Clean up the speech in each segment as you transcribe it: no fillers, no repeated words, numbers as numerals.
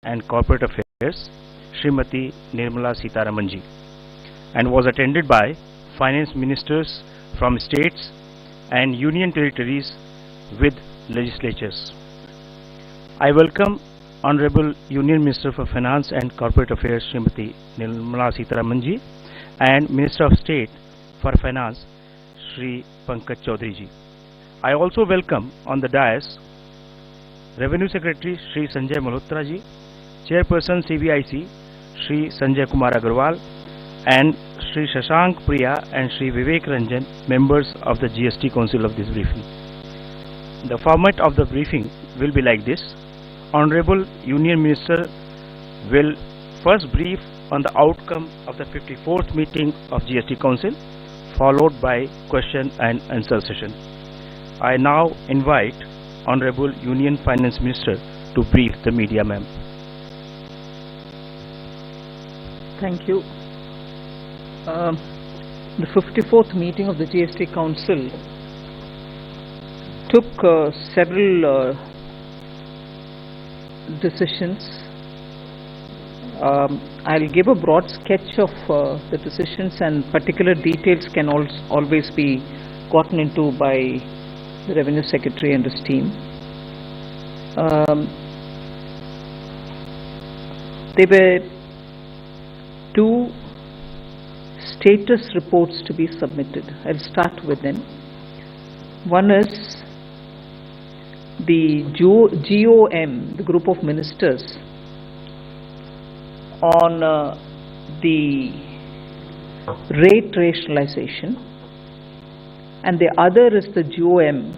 and Corporate Affairs, Srimati Nirmala Sitharaman ji, and was attended by finance ministers from states and union territories with legislatures. I welcome Honorable Union Minister for Finance and Corporate Affairs Srimati Nirmala Sitharaman ji and Minister of State for Finance Shri Pankaj Chaudhary ji. I also welcome on the dais Revenue Secretary Shri Sanjay Malhotra ji, Chairperson CBIC Shri Sanjay Kumar Agarwal, and Shri Shashank Priya and Shri Vivek Ranjan, members of the GST Council of this briefing. The format of the briefing will be like this. Honorable Union Minister will first brief on the outcome of the 54th meeting of GST Council, followed by question and answer session. I now invite Honorable Union Finance Minister to brief the media, ma'am. Thank you. The 54th meeting of the GST Council took several decisions. I'll give a broad sketch of the decisions, and particular details can always be gotten into by the Revenue Secretary and his team. There were two status reports to be submitted. I'll start with them. One is the GOM, the group of ministers, on the rate rationalization, and the other is the GOM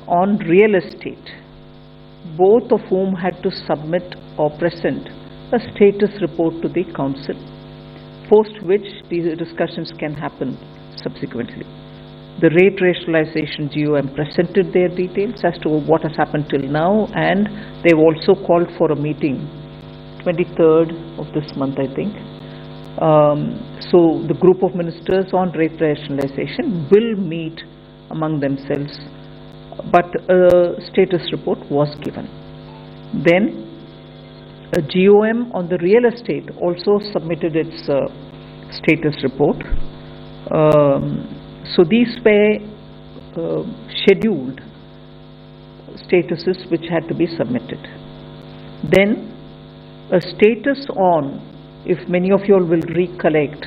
on real estate, both of whom had to submit or present a status report to the Council, post which these discussions can happen subsequently. The rate rationalization GOM presented their details as to what has happened till now, and they've also called for a meeting 23rd of this month, I think. So the group of ministers on rate rationalization will meet among themselves, but a status report was given. Then a GOM on the real estate also submitted its status report. So these were scheduled statuses which had to be submitted. Then a status on, if many of you all will recollect,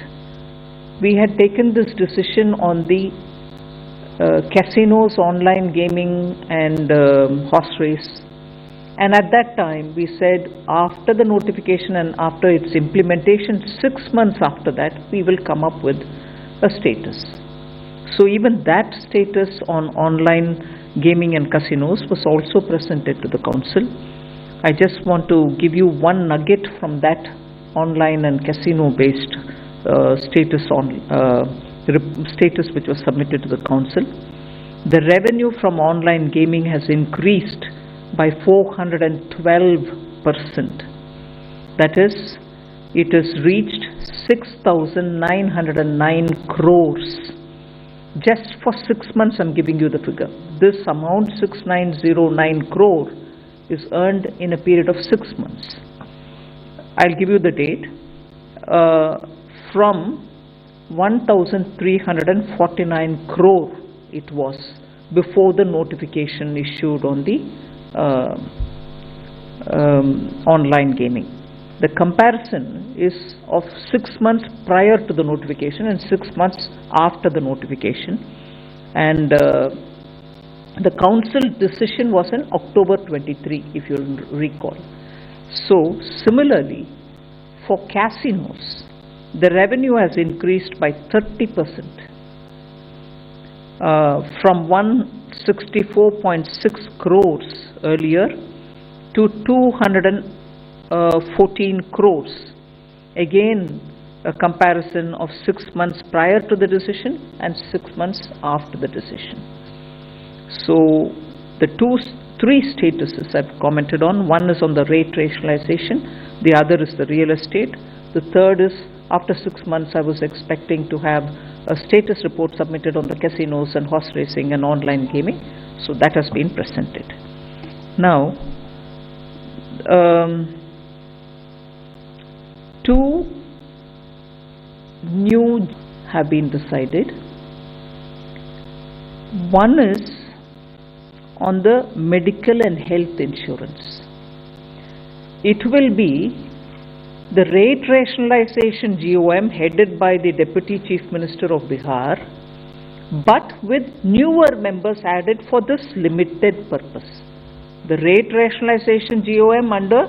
we had taken this decision on the casinos, online gaming and horse race, and at that time we said after the notification and after its implementation, 6 months after that, we will come up with a status. So even that status on online gaming and casinos was also presented to the Council. I just want to give you one nugget from that online and casino based status which was submitted to the Council. The revenue from online gaming has increased by 412%. That is, it has reached 6,909 crores. Just for 6 months I'm giving you the figure. This amount, 6,909 crore, is earned in a period of 6 months. I'll give you the date. From 1,349 crore it was before the notification issued on the online gaming. The comparison is of 6 months prior to the notification and 6 months after the notification, and the Council decision was in October 23, if you'll recall. So similarly, for casinos, the revenue has increased by 30%, from 164.6 crores earlier to 214 crores. Again, a comparison of 6 months prior to the decision and 6 months after the decision. So the three statuses I've commented on. One is on the rate rationalization, the other is the real estate, the third is after 6 months I was expecting to have a status report submitted on the casinos and horse racing and online gaming. So that has been presented. Now two new have been decided. One is on the medical and health insurance. It will be the rate rationalization GOM headed by the Deputy Chief Minister of Bihar, but with newer members added for this limited purpose. The rate rationalization GOM under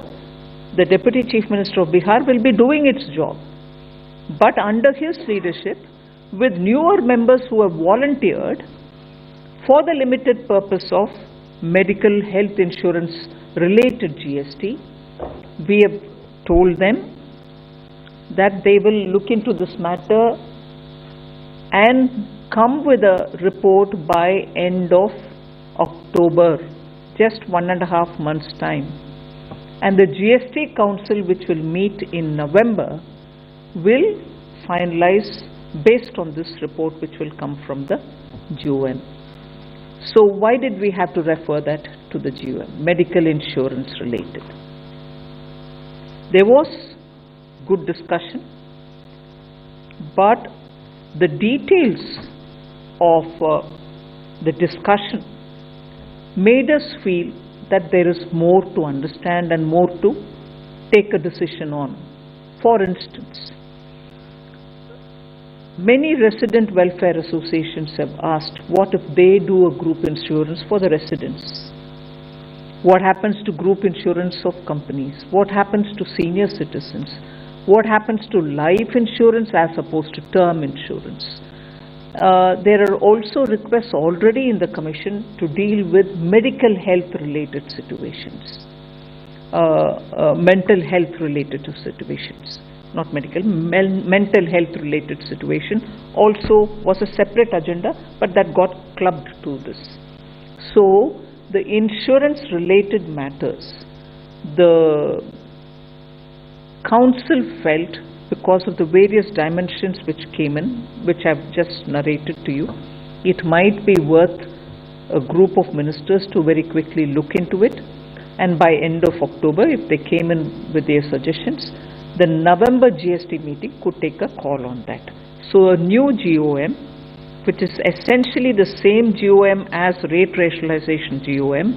the Deputy Chief Minister of Bihar will be doing its job, but under his leadership, with newer members who have volunteered for the limited purpose of medical health insurance related GST, we have told them that they will look into this matter and come with a report by end of October, just 1.5 months' time. And the GST Council, which will meet in November, will finalize based on this report which will come from the GOM. So why did we have to refer that to the GOM? Medical insurance related. There was good discussion, but the details of the discussion made us feel that there is more to understand and more to take a decision on. For instance, many resident welfare associations have asked, what if they do a group insurance for the residents? What happens to group insurance of companies? What happens to senior citizens? What happens to life insurance as opposed to term insurance? There are also requests already in the Commission to deal with medical health related situations, mental health related situations. Not medical, mental health related situation also was a separate agenda, but that got clubbed to this. So the insurance related matters, the Council felt, because of the various dimensions which came in, which I've just narrated to you, it might be worth a group of ministers to very quickly look into it, and by end of October, if they came in with their suggestions, the November GST meeting could take a call on that. So a new GOM, which is essentially the same GOM as rate rationalization GOM,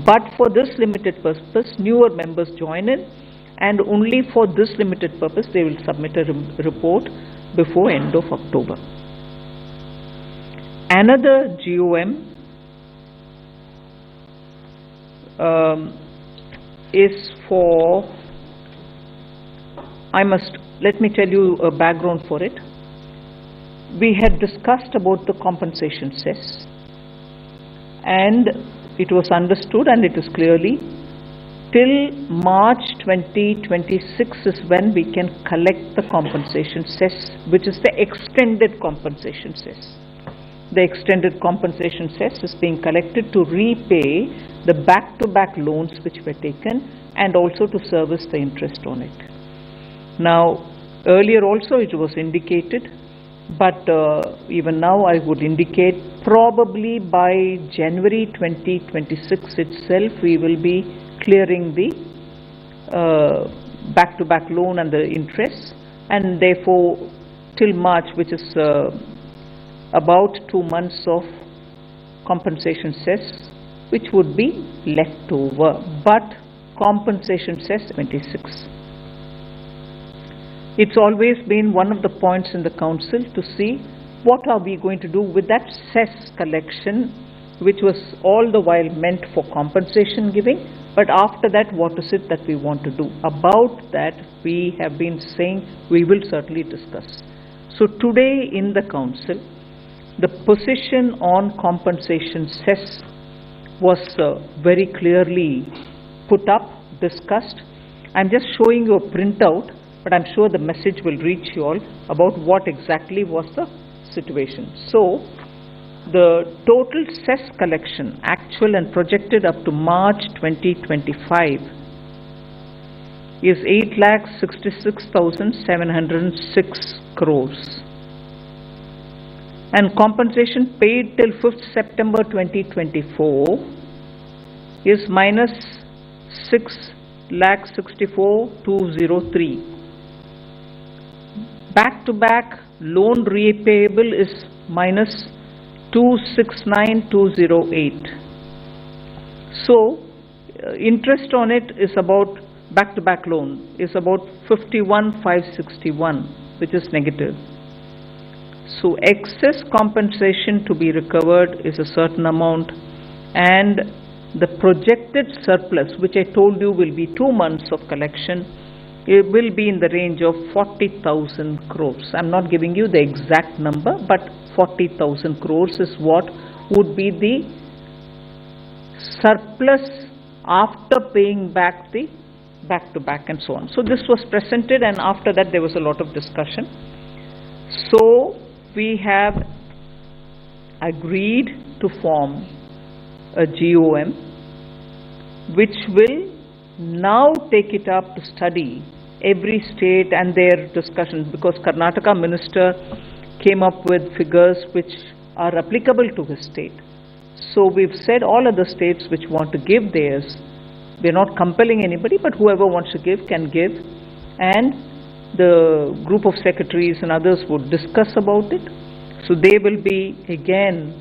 but for this limited purpose, newer members join in, and only for this limited purpose they will submit a report before end of October. Another GOM is for, let me tell you a background for it. We had discussed about the compensation cess, and it was understood, and it is clearly till March 2026 is when we can collect the compensation cess, which is the extended compensation cess. The extended compensation cess is being collected to repay the back-to-back loans which were taken and also to service the interest on it. Now, earlier also it was indicated, but even now I would indicate probably by January 2026 itself we will be clearing the back-to-back loan and the interest, and therefore till March, which is about 2 months of compensation cess which would be left over, but compensation cess 26. It's always been one of the points in the Council to see what are we going to do with that cess collection, which was all the while meant for compensation giving, but after that what is it that we want to do? About that we have been saying we will certainly discuss. So today in the Council, the position on compensation cess was very clearly put up, discussed. I'm just showing you a printout, but I'm sure the message will reach you all about what exactly was the situation. So the total cess collection, actual and projected up to March 2025, is 8,66,706 crores. And compensation paid till 5th September 2024 is minus 1,64,203. Back-to-back loan repayable is minus 269,208. So, interest on it is about, back-to-back loan is about 51,561, which is negative. So, excess compensation to be recovered is a certain amount, and the projected surplus, which I told you will be 2 months of collection, it will be in the range of 40,000 crores. I'm not giving you the exact number, but 40,000 crores is what would be the surplus after paying back the back-to-back and so on. So this was presented, and after that there was a lot of discussion. So we have agreed to form a GOM which will now take it up to study every state and their discussions, because Karnataka minister came up with figures which are applicable to his state. So we've said all other states which want to give theirs, we're not compelling anybody, but whoever wants to give can give, and the group of secretaries and others would discuss about it. So they will be again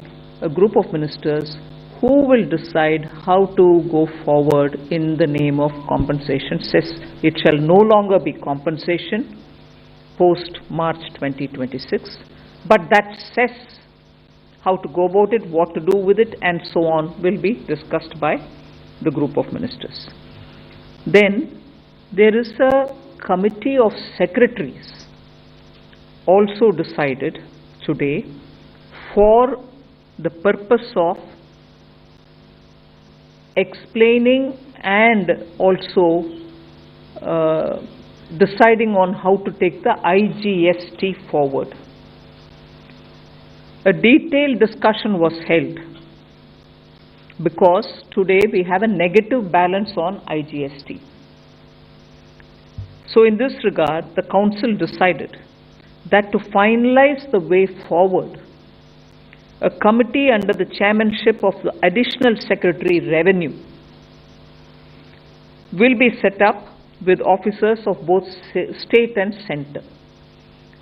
a group of ministers who will decide how to go forward in the name of compensation. Says it shall no longer be compensation post March 2026, but that says how to go about it, what to do with it, and so on will be discussed by the group of ministers. Then there is a committee of secretaries also decided today for the purpose of explaining and also deciding on how to take the IGST forward. A detailed discussion was held because today we have a negative balance on IGST. So in this regard, the council decided that to finalize the way forward, a committee under the chairmanship of the Additional Secretary Revenue will be set up with officers of both state and center.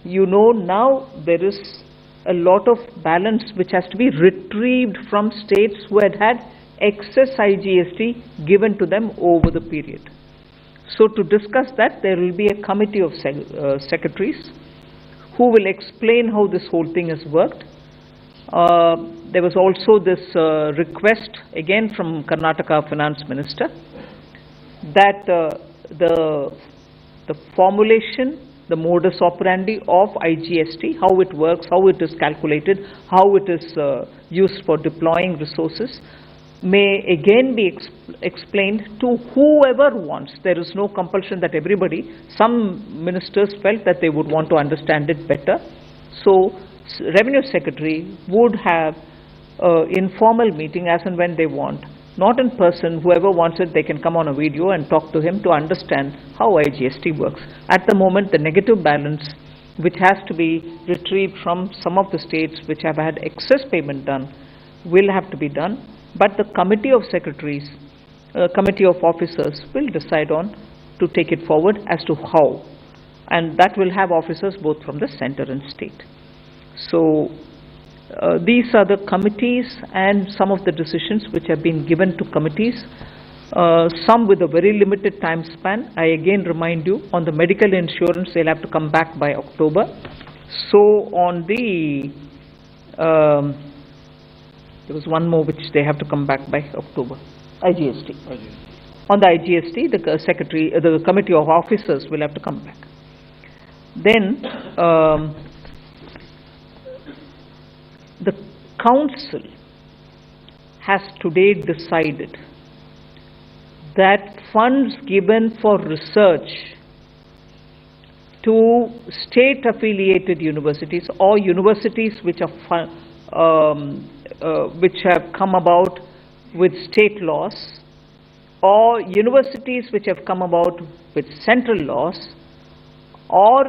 You know, now there is a lot of balance which has to be retrieved from states who had excess IGST given to them over the period. So to discuss that, there will be a committee of secretaries who will explain how this whole thing has worked. There was also this request again from Karnataka Finance Minister that the formulation, the modus operandi of IGST, how it works, how it is calculated, how it is used for deploying resources, may again be explained to whoever wants. There is no compulsion that everybody, some ministers felt that they would want to understand it better. So Revenue Secretary would have informal meeting as and when they want, not in person. Whoever wants it, they can come on a video and talk to him to understand how IGST works. At the moment, the negative balance, which has to be retrieved from some of the states which have had excess payment done, will have to be done. But the committee of secretaries, committee of officers will decide on to take it forward as to how. And that will have officers both from the center and state. So these are the committees and some of the decisions which have been given to committees, some with a very limited time span. I again remind you, on the medical insurance, they'll have to come back by October. So on the, there was one more which they have to come back by October, IGST. On the IGST, the secretary, the committee of officers will have to come back. Then the council has today decided that funds given for research to state affiliated universities or universities which are which have come about with state laws, or universities which have come about with central laws, or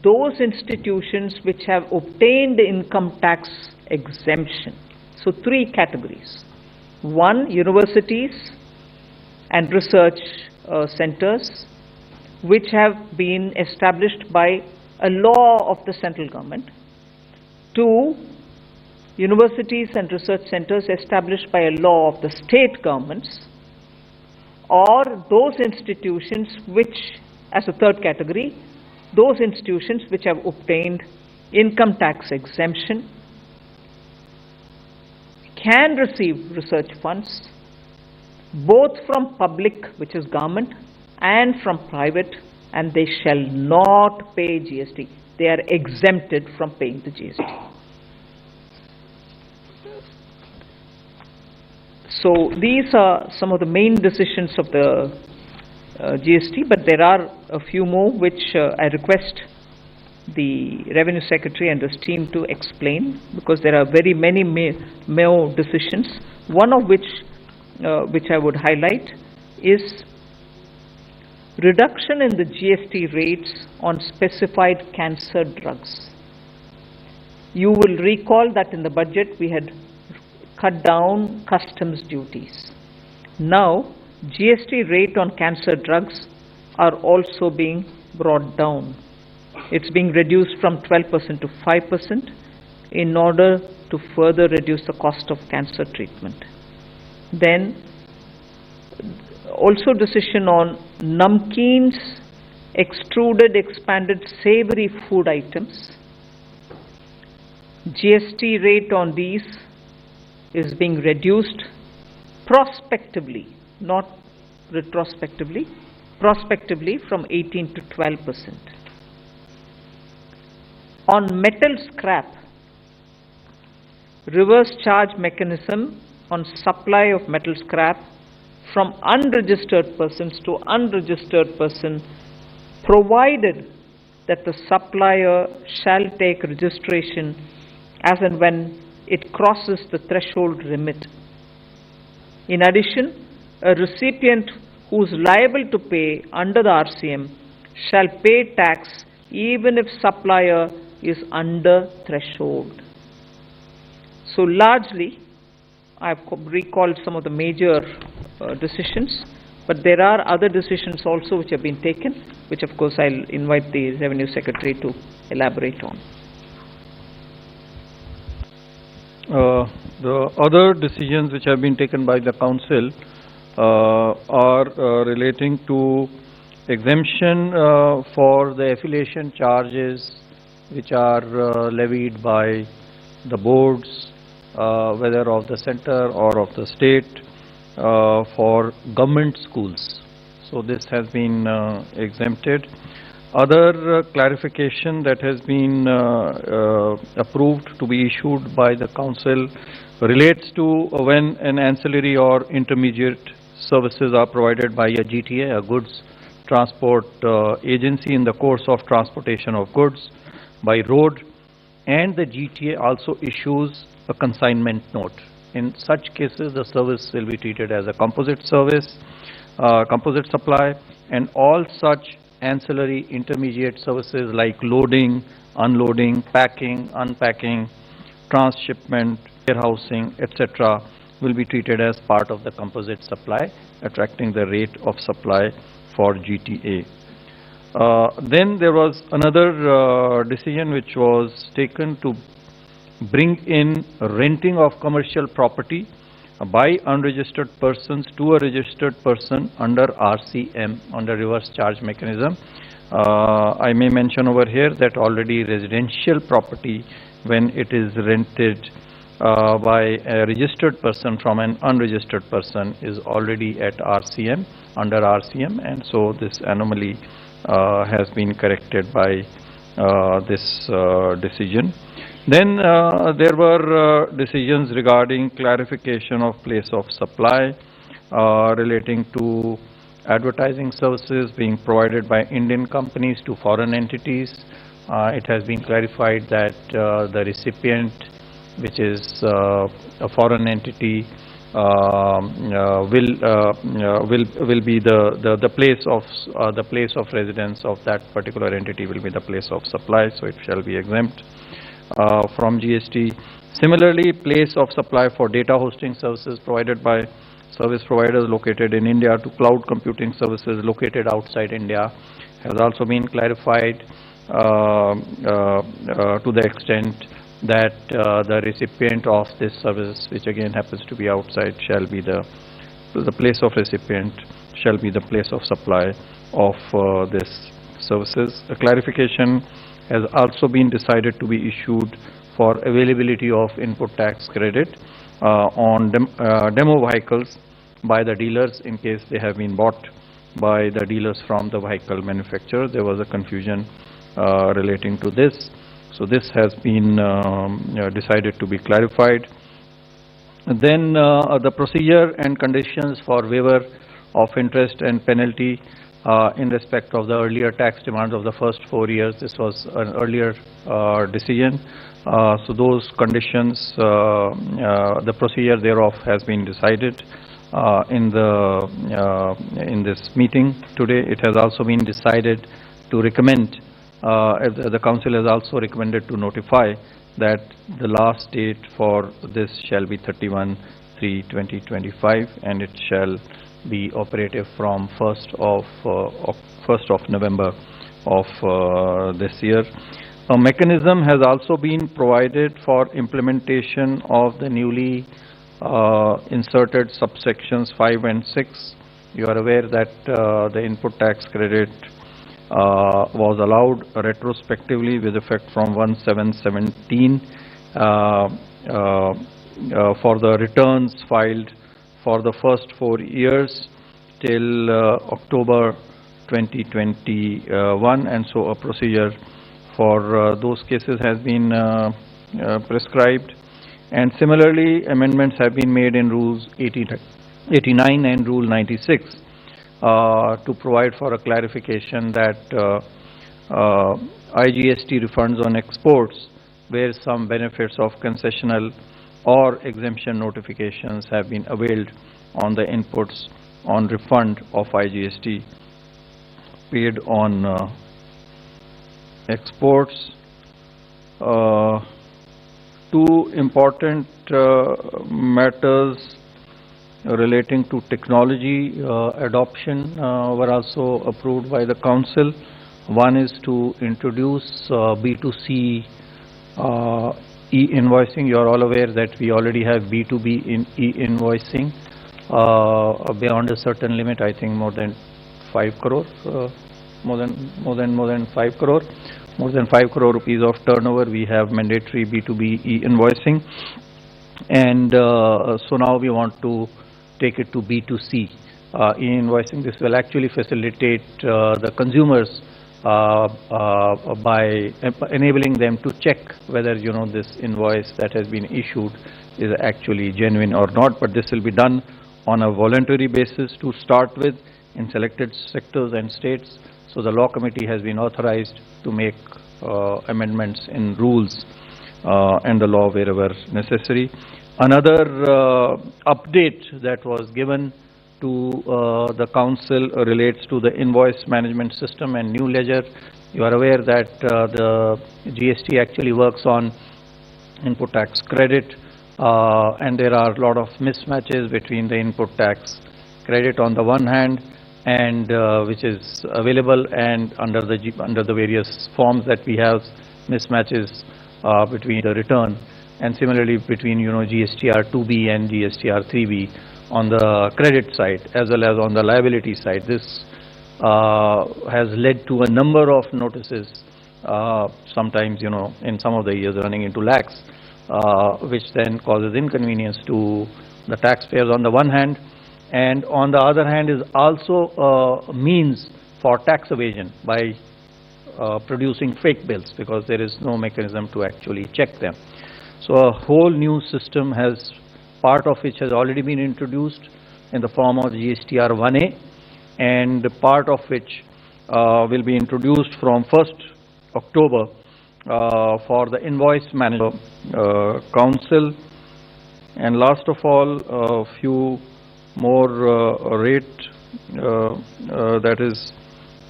those institutions which have obtained income tax exemption. So three categories. One, universities and research centers which have been established by a law of the central government, to universities and research centers established by a law of the state governments, or those institutions which, as a third category, those institutions which have obtained income tax exemption can receive research funds both from public, which is government, and from private, and they shall not pay GST. They are exempted from paying the GST. So these are some of the main decisions of the GST, but there are a few more which I request the Revenue Secretary and his team to explain, because there are very many more decisions. One of which I would highlight is reduction in the GST rates on specified cancer drugs. You will recall that in the budget we had cut down customs duties. Now, GST rate on cancer drugs are also being brought down. It's being reduced from 12% to 5% in order to further reduce the cost of cancer treatment. Then, also decision on namkeens, extruded, expanded savory food items. GST rate on these is being reduced prospectively, not retrospectively, prospectively from 18 to 12%. On metal scrap, reverse charge mechanism on supply of metal scrap from unregistered persons to unregistered person, provided that the supplier shall take registration as and when it crosses the threshold limit. In addition, a recipient who is liable to pay under the RCM shall pay tax even if supplier is under threshold. So largely, I have recalled some of the major decisions, but there are other decisions also which have been taken, which of course I'll invite the Revenue Secretary to elaborate on. The other decisions which have been taken by the Council are relating to exemption for the affiliation charges which are levied by the boards, whether of the center or of the state, for government schools. So this has been exempted. Other clarification that has been approved to be issued by the Council relates to when an ancillary or intermediate services are provided by a GTA, a goods transport agency, in the course of transportation of goods by road, and the GTA also issues a consignment note. In such cases, the service will be treated as a composite service, composite supply, and all such ancillary intermediate services like loading, unloading, packing, unpacking, transshipment, warehousing, etc. will be treated as part of the composite supply, attracting the rate of supply for GTA. Then there was another decision which was taken to bring in renting of commercial property by unregistered persons to a registered person under RCM, under reverse charge mechanism. I may mention over here that already residential property, when it is rented by a registered person from an unregistered person, is already at RCM, under RCM, and so this anomaly has been corrected by this decision. Then there were decisions regarding clarification of place of supply relating to advertising services being provided by Indian companies to foreign entities. It has been clarified that the recipient, which is a foreign entity, will be the place of residence of that particular entity will be the place of supply, so it shall be exempt from GST. Similarly, place of supply for data hosting services provided by service providers located in India to cloud computing services located outside India has also been clarified to the extent that the recipient of this service, which again happens to be outside, shall be the place of recipient shall be the place of supply of this services. A clarification has also been decided to be issued for availability of input tax credit on demo vehicles by the dealers in case they have been bought by the dealers from the vehicle manufacturer. There was a confusion relating to this. So this has been decided to be clarified. Then the procedure and conditions for waiver of interest and penalty in respect of the earlier tax demands of the first 4 years. This was an earlier decision. So those conditions, the procedure thereof has been decided in this meeting today. It has also been decided to recommend, the council has also recommended to notify that the last date for this shall be 31/3/2025, and it shall be operative from 1st of November of this year. A mechanism has also been provided for implementation of the newly inserted subsections 5 and 6. You are aware that the input tax credit was allowed retrospectively with effect from 1/7/17 for the returns filed for the first 4 years till October 2021, and so a procedure for those cases has been prescribed. And similarly, amendments have been made in Rules 89 and Rule 96 to provide for a clarification that IGST refunds on exports where some benefits of concessional or exemption notifications have been availed on the inputs on refund of IGST paid on exports. Two important matters relating to technology adoption were also approved by the council. One is to introduce B2C e-invoicing. You are all aware that we already have B2B in e-invoicing beyond a certain limit. I think more than 5 crore, more than 5 crore. More than 5 crore rupees of turnover, we have mandatory B2B e-invoicing, and so now we want to take it to B2C e-invoicing. This will actually facilitate the consumers by enabling them to check whether this invoice that has been issued is actually genuine or not. But this will be done on a voluntary basis to start with in selected sectors and states. So the law committee has been authorized to make amendments in rules and the law wherever necessary. Another update that was given to the council relates to the invoice management system and new ledger. You are aware that the GST actually works on input tax credit, and there are a lot of mismatches between the input tax credit on the one hand and which is available, and under the various forms that we have, mismatches between the return, and similarly between GSTR 2B and GSTR 3B on the credit side as well as on the liability side. This has led to a number of notices, sometimes in some of the years running into lakhs, which then causes inconvenience to the taxpayers on the one hand, and on the other hand is also a means for tax evasion by producing fake bills, because there is no mechanism to actually check them. So a whole new system has, part of which has already been introduced in the form of GSTR 1A, and part of which will be introduced from 1st October for the invoice management council. And last of all, a few more rate, that is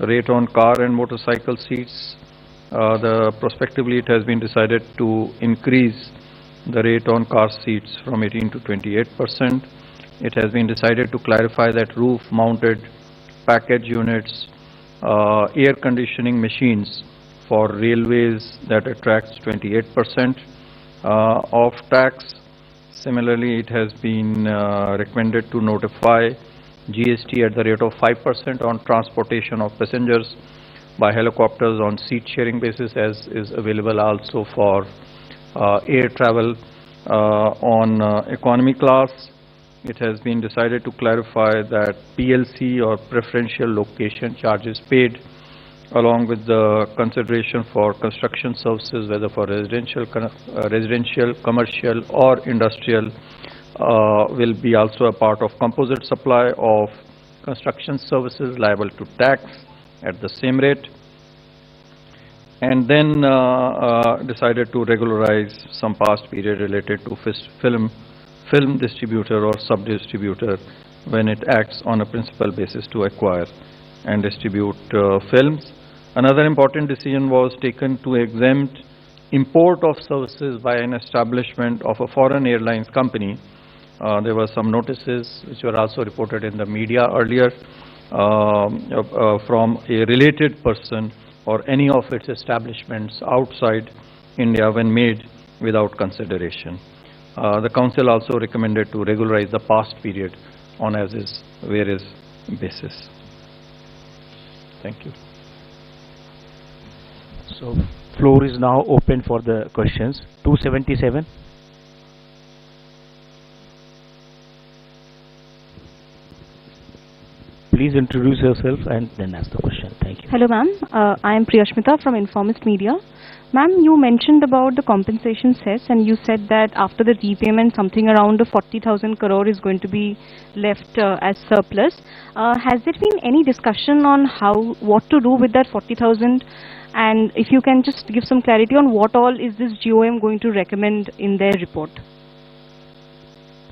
rate on car and motorcycle seats. Prospectively it has been decided to increase the rate on car seats from 18 to 28%, it has been decided to clarify that roof-mounted package units, air conditioning machines for railways, that attracts 28% of tax. Similarly, it has been recommended to notify GST at the rate of 5% on transportation of passengers by helicopters on seat sharing basis, as is available also for air travel on economy class. It has been decided to clarify that PLC or preferential location charges paid along with the consideration for construction services, whether for residential, commercial or industrial, will be also a part of composite supply of construction services liable to tax at the same rate. And then decided to regularize some past period related to film distributor or sub-distributor when it acts on a principal basis to acquire and distribute films. Another important decision was taken to exempt import of services by an establishment of a foreign airlines company. There were some notices which were also reported in the media earlier from a related person or any of its establishments outside India when made without consideration. The Council also recommended to regularize the past period on as is, where is basis. Thank you. So, floor is now open for the questions. 277. Please introduce yourself and then ask the question. Thank you. Hello ma'am, I am Priyashmita from Informist Media. Ma'am, you mentioned about the compensation cess and you said that after the repayment something around 40,000 crore is going to be left as surplus. Has there been any discussion on what to do with that 40,000, and if you can just give some clarity on what all is this GOM going to recommend in their report?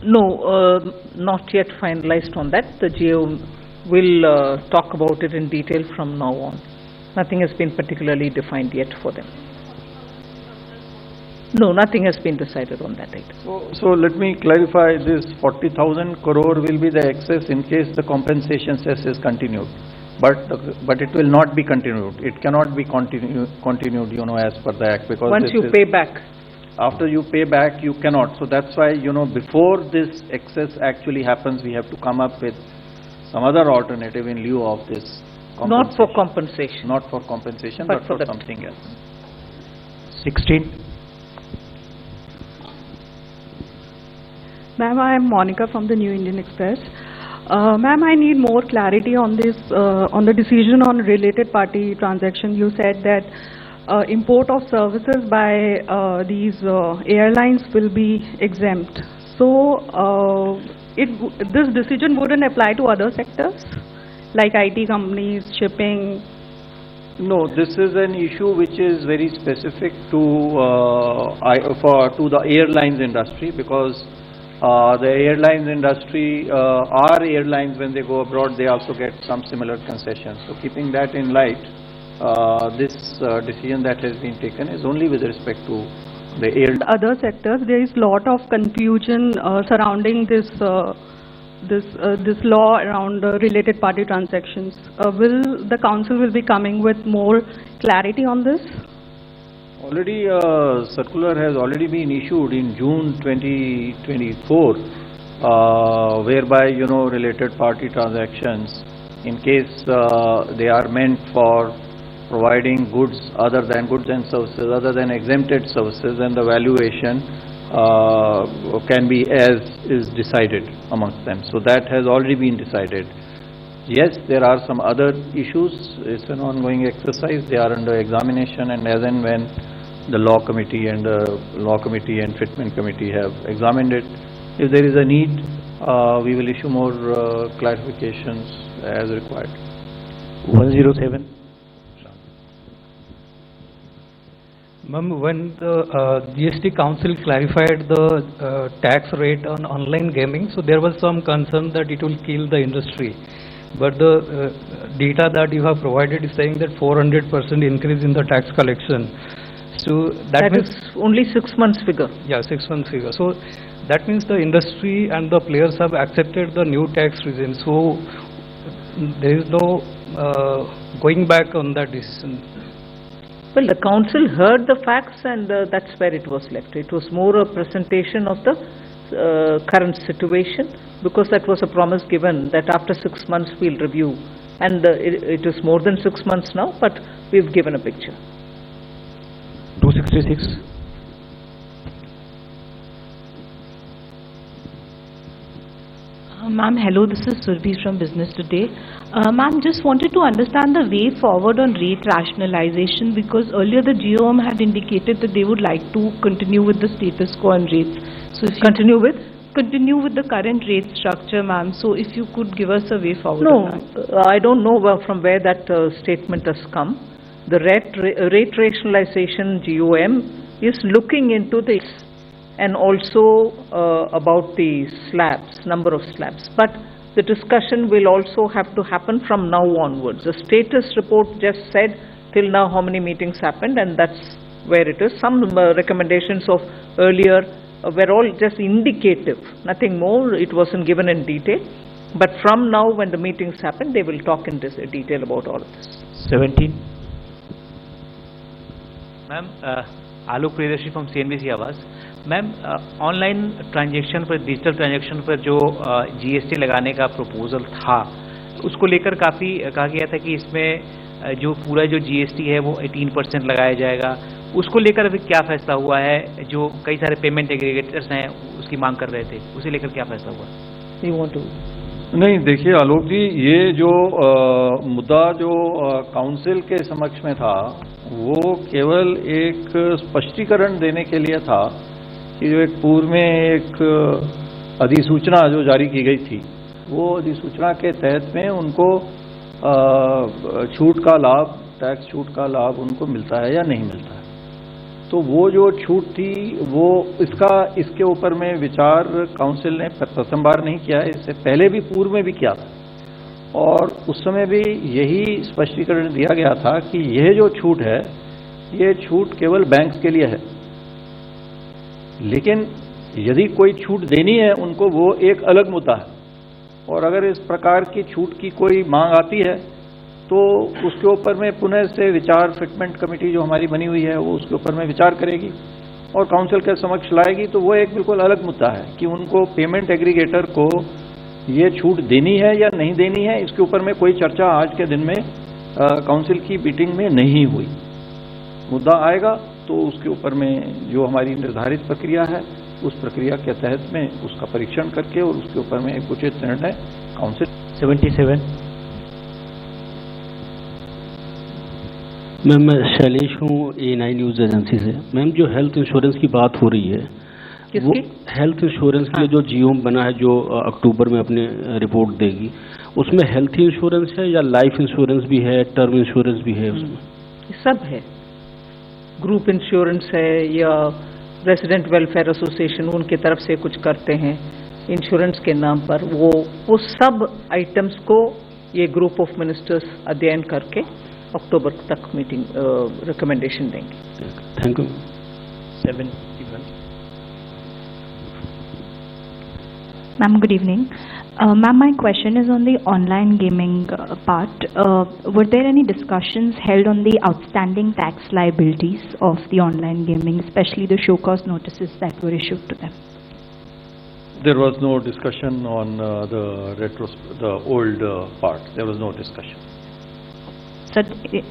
No, not yet finalized on that. The GOM will talk about it in detail from now on. Nothing has been particularly defined yet for them. No, nothing has been decided on that item. So let me clarify this. 40,000 crore will be the excess in case the compensation cess is continued. But it will not be continued. It cannot be continued, as per the Act, because once you pay back. After you pay back, you cannot. So that's why, before this excess actually happens, we have to come up with some other alternative in lieu of this compensation. Not for compensation. Not for compensation, but for something else. 16. Ma'am, I am Monica from the New Indian Express. Ma'am, I need more clarity on this, on the decision on related party transaction. You said that import of services by these airlines will be exempt. So, this decision wouldn't apply to other sectors, like IT companies, shipping? No, this is an issue which is very specific to the airlines industry, because the airlines industry, our airlines, when they go abroad, they also get some similar concessions. So keeping that in light, this decision that has been taken is only with respect to the other sectors. There is lot of confusion surrounding this this law around related party transactions. Will the council be coming with more clarity on this? Already a circular has already been issued in June 2024, whereby related party transactions, in case they are meant for providing goods other than goods and services, other than exempted services, and the valuation can be as is decided amongst them. So that has already been decided. Yes, there are some other issues. It's an ongoing exercise. They are under examination, and as and when the law committee and fitment committee have examined it, if there is a need, we will issue more clarifications as required. 107. Ma'am, when the GST Council clarified the tax rate on online gaming, so there was some concern that it will kill the industry. But the data that you have provided is saying that 400% increase in the tax collection. So that means is only 6 months figure. Yeah, 6 months figure. So that means the industry and the players have accepted the new tax regime. So there is no going back on that decision. Well, the council heard the facts and that's where it was left. It was more a presentation of the current situation, because that was a promise given that after 6 months we'll review. And it is more than 6 months now, but we've given a picture. 266. Ma'am, hello, this is Surbi from Business Today. Ma'am, just wanted to understand the way forward on rate rationalization, because earlier the GOM had indicated that they would like to continue with the status quo on rates. So if you Continue with? continue with the current rate structure, ma'am. So if you could give us a way forward No, on that. I don't know from where that statement has come. The rate rationalization GOM is looking into this, and also about the slabs, number of slabs. But the discussion will also have to happen from now onwards. The status report just said till now how many meetings happened, and that's where it is. Some recommendations of earlier were all just indicative, nothing more. It wasn't given in detail. But from now, when the meetings happen, they will talk in detail about all of this. 17. Ma'am Alok Priyadarshi from CNBC आवाज़. Ma'am online transaction पर, digital transaction पर जो GST लगाने का proposal था, उसको लेकर काफ़ी कहा गया था कि इसमें जो पूरा जो GST है वो 18% लगाया जाएगा. उसको लेकर अभी क्या फैसला हुआ है? जो कई सारे पेमेंट एग्रीगेटर्स हैं उसकी मांग कर रहे थे, उसे लेकर क्या फैसला हुआ? You want to? नहीं, देखिए आलोक जी, ये जो मुद्दा जो काउंसिल के समक्ष में था, वो केवल एक स्पष्टीकरण देने के लिए था कि जो एक पूर्व में एक अधिसूचना जो जारी की गई थी, वो अधिसूचना के तहत में उनको छूट का लाभ, टैक्स छूट का लाभ उनको मिलता है या नहीं मिलता है. तो वो जो छूट थी, वो इसके ऊपर में विचार काउंसिल ने प्रथम बार नहीं किया है, इससे पहले भी पूर्व में भी किया था. और उस समय भी यही स्पष्टीकरण दिया गया था कि यह जो छूट है, ये छूट केवल बैंक्स के लिए है. लेकिन यदि कोई छूट देनी है उनको, वो एक अलग मुद्दा है. और अगर इस प्रकार की छूट की कोई मांग आती है तो उसके ऊपर में पुनः से विचार, फिटमेंट कमेटी जो हमारी बनी हुई है वो उसके ऊपर में विचार करेगी और काउंसिल के समक्ष लाएगी. तो वो एक बिल्कुल अलग मुद्दा है कि उनको पेमेंट एग्रीगेटर को ये छूट देनी है या नहीं देनी है. इसके ऊपर में कोई चर्चा आज के दिन में काउंसिल की मीटिंग में नहीं हुई. मुद्दा आएगा तो उसके ऊपर में जो हमारी निर्धारित प्रक्रिया है, उस प्रक्रिया के तहत में उसका परीक्षण करके और उसके ऊपर में एक उचित निर्णय काउंसिल. 77. मैम, मैं शैलेश हूँ, A9 न्यूज़ एजेंसी से. मैम, जो हेल्थ इंश्योरेंस की बात हो रही है, वो हेल्थ इंश्योरेंस के लिए जो GOM बना है, जो अक्टूबर में अपने रिपोर्ट देगी, उसमें हेल्थ इंश्योरेंस है या लाइफ इंश्योरेंस भी है, टर्म इंश्योरेंस भी है उसमें? सब है. ग्रुप इंश्योरेंस है या रेजिडेंट वेलफेयर एसोसिएशन उनकी तरफ से कुछ करते हैं इंश्योरेंस के नाम पर, वो सब आइटम्स को ये ग्रुप ऑफ मिनिस्टर्स अध्ययन करके अक्टूबर तक मीटिंग रिकमेंडेशन देंगे. Thank you. 71. Ma'am, good evening. Ma'am, my question is on the online gaming part. Were there any discussions held on the outstanding tax liabilities of the online gaming, especially the show cause notices that were issued to them? There was no discussion on the old part. There was no discussion. So,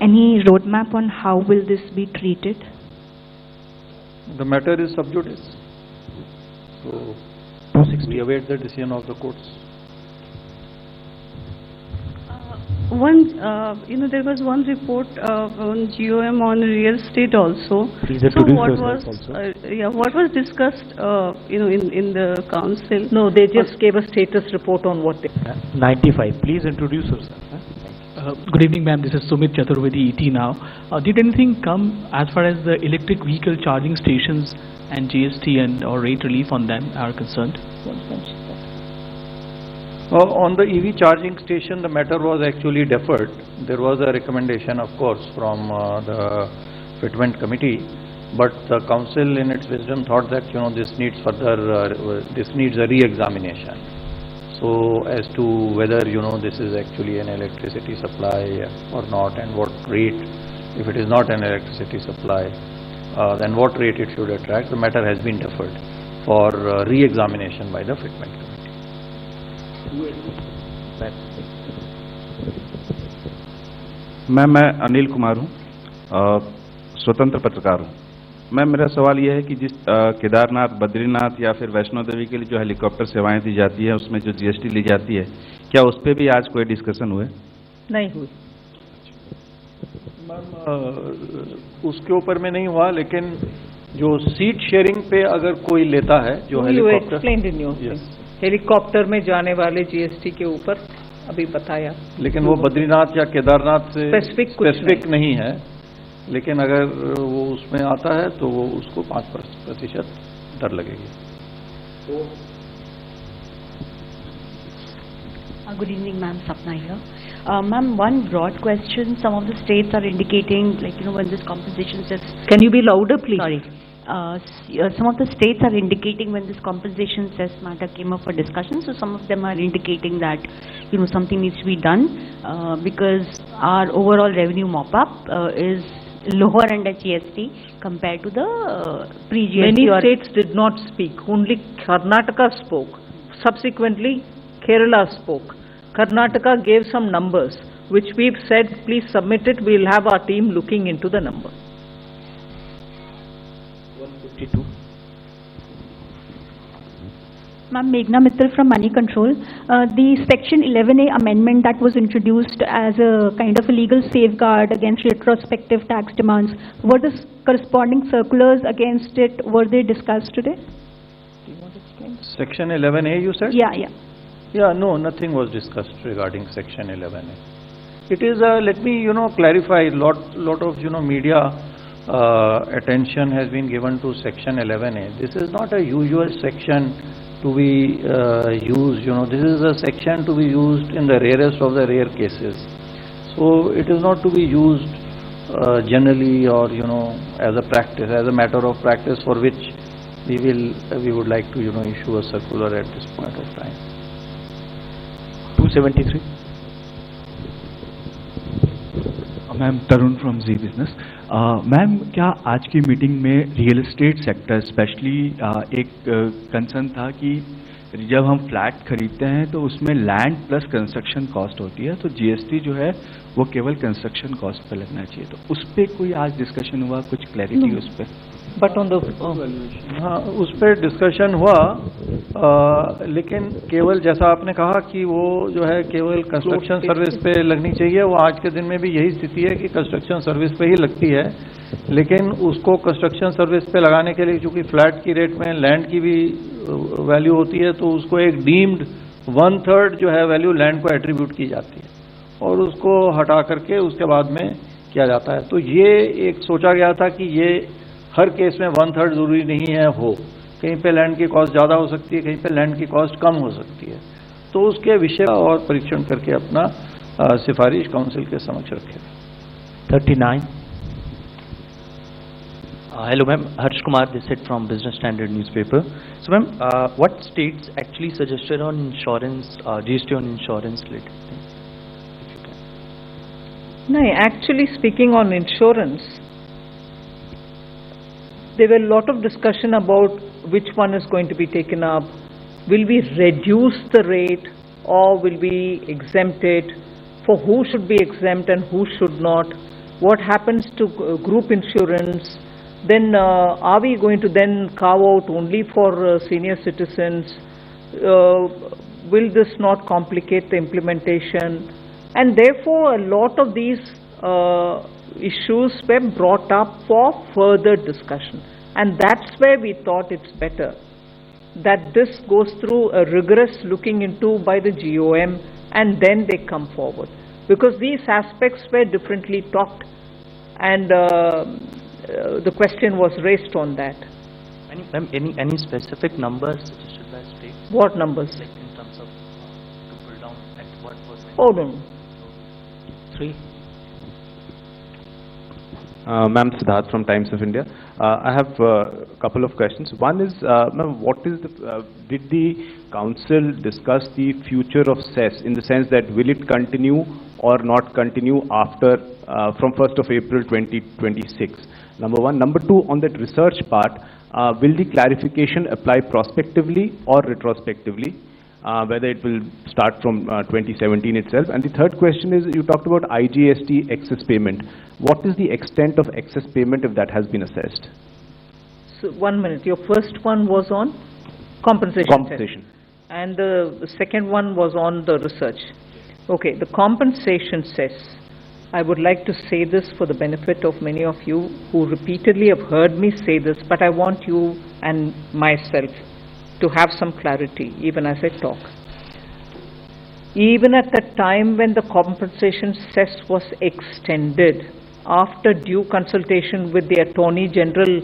any roadmap on how will this be treated? The matter is sub judice. So we await the decision of the courts. There was one report on GOM on real estate also. Please So introduce what yourself was, also. what was discussed, in the council? No, they just gave a status report on what they. 95. Please introduce yourself. Good evening, ma'am. This is Sumit Chaturvedi, ET now. Did anything come as far as the electric vehicle charging stations and GST and or rate relief on them are concerned? On the EV charging station, the matter was actually deferred. There was a recommendation, of course, from the fitment committee but the council in its wisdom thought that this needs further, this needs a re-examination. So as to whether this is actually an electricity supply or not, and what rate, if it is not an electricity supply, then what rate it should attract, the matter has been deferred for re-examination by the fitment committee. मैं अनिल कुमार हूँ, स्वतंत्र पत्रकार हूँ। Ma'am मेरा सवाल यह है कि जिस केदारनाथ, बद्रीनाथ या फिर वैष्णो देवी के लिए जो हेलीकॉप्टर सेवाएं दी जाती है, उसमें जो जीएसटी ली जाती है, क्या उस पर भी आज कोई डिस्कशन हुए? नहीं हुई मैम, उसके ऊपर में नहीं हुआ, लेकिन जो सीट शेयरिंग पे अगर कोई लेता है जो हेलीकॉप्टर में जाने वाले जीएसटी के ऊपर अभी बताया, लेकिन वो बद्रीनाथ या केदारनाथ से स्पेसिफिक नहीं है, लेकिन अगर वो उसमें आता है तो वो उसको 5% दर लगेगी। Good evening, ma'am. Sapna here. Ma'am, one broad question. Some of the states are indicating, like, when this compensation cess... Can you be louder, please? Sorry. Some of the states are indicating when this compensation cess matter came up for discussion, so some of them are indicating that, something needs to be done because our overall revenue mop-up is lower under GST compared to the pre-GST. Many states did not speak. Only Karnataka spoke. Subsequently, Kerala spoke. Karnataka gave some numbers, which we've said, please submit it. We'll have our team looking into the number. 152. Ma'am, Meghna Mittal from Money Control. The Section 11A amendment that was introduced as a kind of a legal safeguard against retrospective tax demands, were the corresponding circulars against it, were they discussed today? Do you want to explain? Section 11A you said? Yeah. Yeah, no, nothing was discussed regarding Section 11A. It is let me, clarify, lot of, media attention has been given to Section 11A. This is not a usual section to be used, this is a section to be used in the rarest of the rare cases. So it is not to be used generally or, as a practice, as a matter of practice for which we would like to, issue a circular at this point of time. 273. Ma'am Tarun from Zee Business. Ma'am, क्या आज की meeting में real estate sector specially एक concern था कि जब हम flat खरीदते हैं तो उसमें लैंड प्लस कंस्ट्रक्शन कॉस्ट होती है, तो जीएसटी जो है वो केवल कंस्ट्रक्शन कॉस्ट पे लगना चाहिए, तो उस पर कोई आज डिस्कशन हुआ, कुछ क्लैरिटी उस पर? बट ऑन द हाँ, उस पर डिस्कशन हुआ, लेकिन केवल जैसा आपने कहा कि वो जो है केवल कंस्ट्रक्शन सर्विस पे लगनी चाहिए, वो आज के दिन में भी यही स्थिति है कि कंस्ट्रक्शन सर्विस पे ही लगती है, लेकिन उसको कंस्ट्रक्शन सर्विस पे लगाने के लिए चूंकि फ्लैट की रेट में लैंड की भी वैल्यू होती है, तो उसको एक डीम्ड 1/3 जो है वैल्यू लैंड को एट्रीब्यूट की जाती है और उसको हटा करके उसके बाद में किया जाता है। तो ये एक सोचा गया था कि ये हर केस में 1/3 जरूरी नहीं है हो, कहीं पे लैंड की कॉस्ट ज़्यादा हो सकती है, कहीं पे लैंड की कॉस्ट कम हो सकती है, तो उसके विषय और परीक्षण करके अपना सिफारिश काउंसिल के समक्ष रखेगा। 39. Hello ma'am, Harsh Kumar this side from Business Standard newspaper. So ma'am, what states actually suggested on insurance, GST on insurance related thing? No, actually speaking on insurance, there were a lot of discussion about which one is going to be taken up. Will we reduce the rate or will we exempt it? For who should be exempt and who should not? What happens to group insurance? Then are we going to then carve out only for senior citizens? Will this not complicate the implementation? And therefore a lot of these issues were brought up for further discussion, and that's where we thought it's better that this goes through a rigorous looking into by the GOM and then they come forward, because these aspects were differently talked and the question was raised on that. Any specific numbers suggested by states? What numbers? Like in terms of to pull down at what percent? Oh no. 3. Ma'am, Siddharth from Times of India. I have a couple of questions. One is, ma'am, did the council discuss the future of cess in the sense that will it continue or not continue after from 1st of April 2026? Number one. Number two, on that research part, will the clarification apply prospectively or retrospectively? Whether it will start from 2017 itself. And the third question is, you talked about IGST excess payment. What is the extent of excess payment if that has been assessed? So 1 minute. Your first one was on compensation. Compensation. And the second one was on the research. Okay, the compensation cess. I would like to say this for the benefit of many of you who repeatedly have heard me say this, but I want you and myself to have some clarity even as I talk. Even at the time when the compensation cess was extended, after due consultation with the Attorney General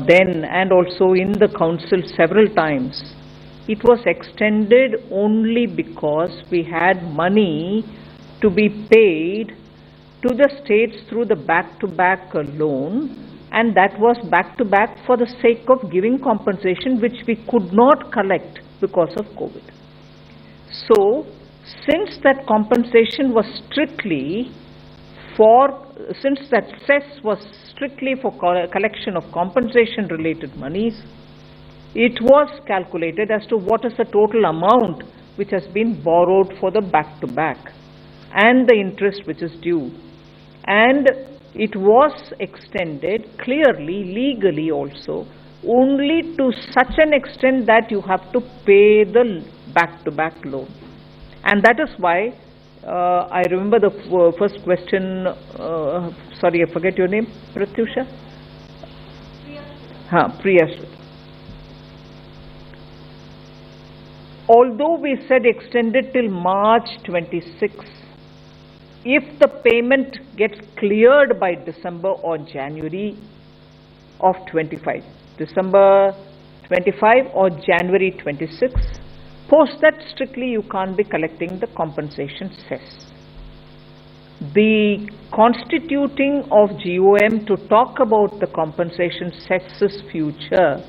then and also in the Council several times, it was extended only because we had money to be paid to the states through the back-to-back loan, and that was back-to-back for the sake of giving compensation which we could not collect because of COVID. So, since that compensation was strictly since that cess was strictly for collection of compensation related monies, it was calculated as to what is the total amount which has been borrowed for the back-to-back and the interest which is due. And it was extended clearly, legally also, only to such an extent that you have to pay the back-to-back loan. And that is why, I remember the first question, sorry, I forget your name, Pratyusha? Priya. Although we said extended till March 26, if the payment gets cleared by December or January of 25, December 25 or January 26, post that strictly you can't be collecting the compensation cess. The constituting of GOM to talk about the compensation cess's future,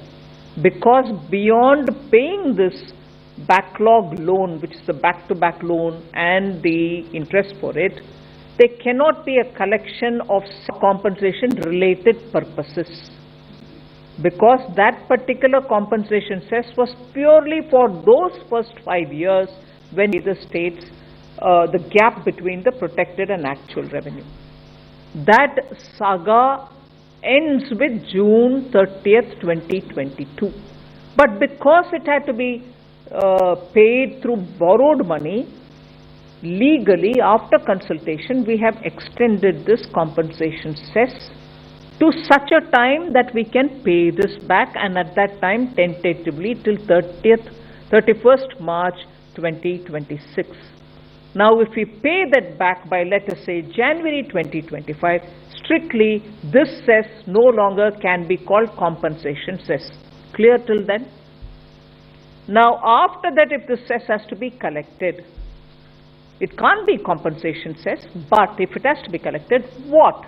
because beyond paying this backlog loan, which is the back-to-back loan and the interest for it, there cannot be a collection of compensation related purposes, because that particular compensation cess was purely for those first 5 years when the states, the gap between the protected and actual revenue. That saga ends with June 30th, 2022. But because it had to be paid through borrowed money, legally after consultation we have extended this compensation cess to such a time that we can pay this back, and at that time tentatively till 31st March 2026. Now if we pay that back by, let us say, January 2025, strictly this cess no longer can be called compensation cess. Clear till then? Now after that, if the cess has to be collected, it can't be compensation cess, but if it has to be collected, what?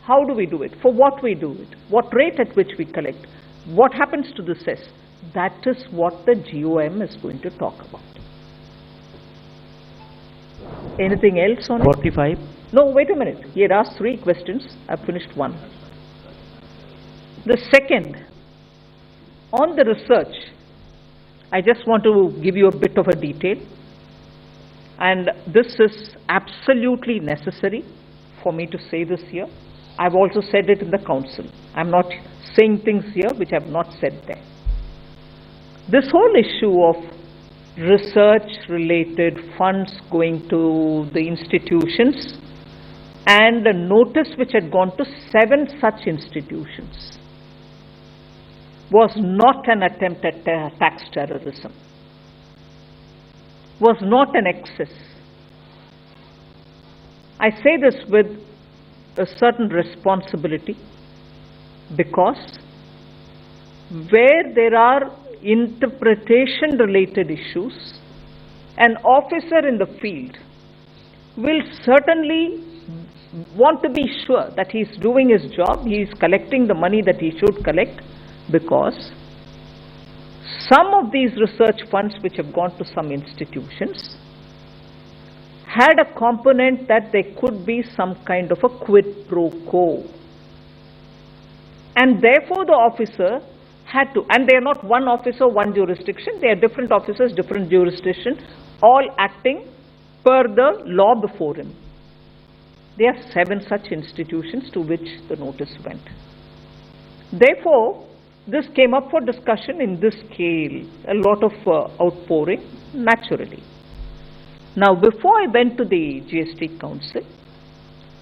How do we do it? For what we do it? What rate at which we collect? What happens to the cess? That is what the GOM is going to talk about. Anything else on 45? it? No, wait a minute. He had asked 3 questions. I've finished 1. The second, on the research, I just want to give you a bit of a detail. And this is absolutely necessary for me to say this here. I've also said it in the council. I'm not saying things here which I've not said there. This whole issue of research-related funds going to the institutions and a notice which had gone to 7 such institutions was not an attempt at tax terrorism, was not an excess. I say this with a certain responsibility, because where there are interpretation related issues, an officer in the field will certainly want to be sure that he's doing his job, he is collecting the money that he should collect, because some of these research funds which have gone to some institutions had a component that there could be some kind of a quid pro quo. And therefore the officer had to, and they are not one officer, one jurisdiction, they are different officers, different jurisdiction, all acting per the law before him. There are 7 such institutions to which the notice went. Therefore, this came up for discussion in this scale, a lot of outpouring, naturally. Now, before I went to the GST Council,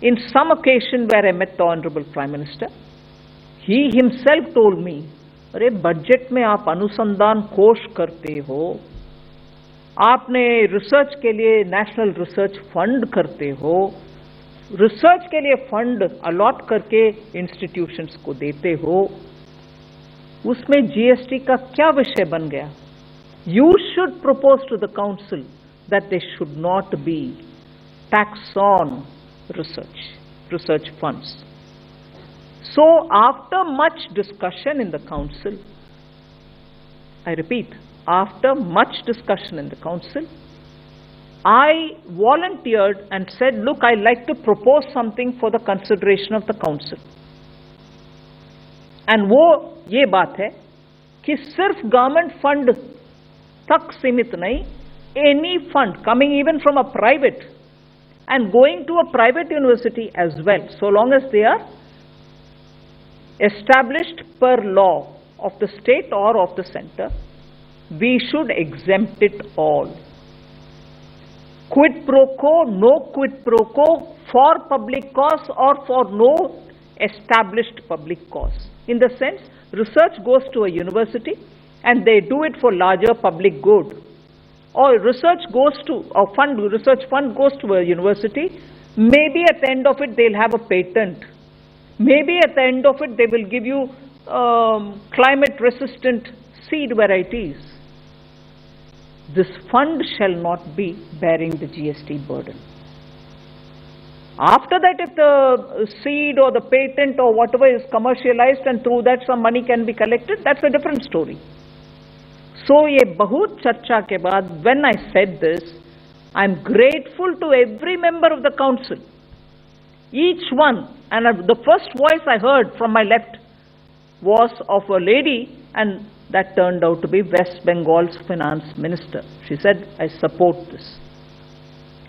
in some occasion where I met the Honorable Prime Minister, he himself told me, अरे budget में आप अनुसंधान कोष करते हो, आपने research के लिए नेशनल रिसर्च फंड करते हो, रिसर्च के लिए फंड अलॉट करके इंस्टीट्यूशंस को देते हो, उसमें जीएसटी का क्या विषय बन गया? You should propose to the council that there should not be tax on research funds. So after much discussion in the council, I repeat, after much discussion in the council, I volunteered and said, look, I'd like to propose something for the consideration of the council. And वो ये बात है कि सिर्फ government fund तक सीमित नहीं, any fund coming even from a private and going to a private university as well, so long as they are established per law of the state or of the center, we should exempt it all. Quid pro quo, no quid pro quo for public cause or for no established public cause. In the sense, research goes to a university and they do it for larger public good. Or research goes to, or research fund goes to a university, maybe at the end of it they'll have a patent. Maybe at the end of it they will give you climate resistant seed varieties. This fund shall not be bearing the GST burden. After that, if the seed or the patent or whatever is commercialized and through that some money can be collected, that's a different story. So, ye bahut charcha ke baad, when I said this, I'm grateful to every member of the council. Each one, and the first voice I heard from my left was of a lady, and that turned out to be West Bengal's finance minister. She said, I support this.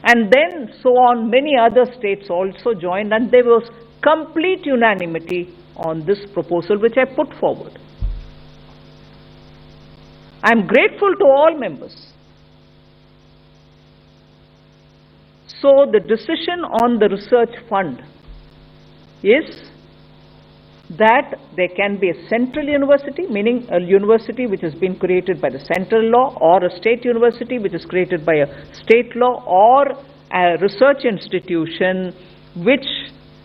And then, so on, many other states also joined, and there was complete unanimity on this proposal which I put forward. I am grateful to all members. So the decision on the research fund is that there can be a central university, meaning a university which has been created by the central law, or a state university which is created by a state law, or a research institution which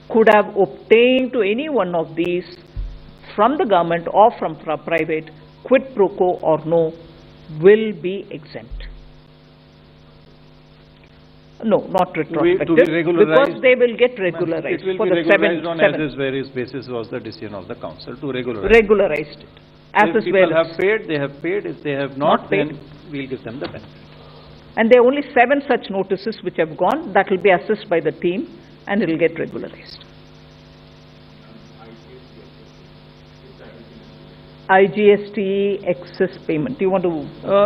could have obtained to any one of these from the government or from private, quid pro quo or no, will be exempt. No, not retrospective, because they will get regularized. It will be regularized on as is various basis was the decision of the council to regularize. Regularized it. As if people have paid, they have paid. If they have not paid, then we'll give them the benefit. And there are only 7 such notices which have gone. That will be assessed by the team and it will get regularized. IGST excess payment. Do you want to?